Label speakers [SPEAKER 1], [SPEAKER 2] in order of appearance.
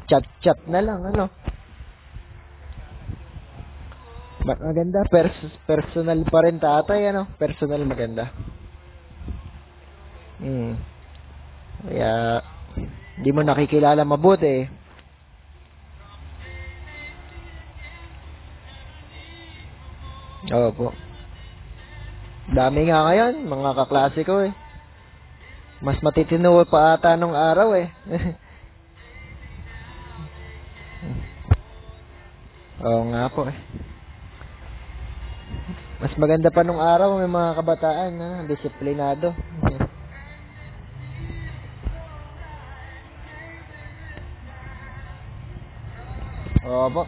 [SPEAKER 1] Chat-chat na lang, ano. Maganda, personal pa rin tatay, ano. Personal maganda. Kaya, hindi mo nakikilala mabuti eh. Opo. Dami nga ngayon, mga kaklase ko eh. Mas matitino pa ata nung araw eh. Oo nga po eh. Mas maganda pa nung araw, may mga kabataan na disiplinado. Opo.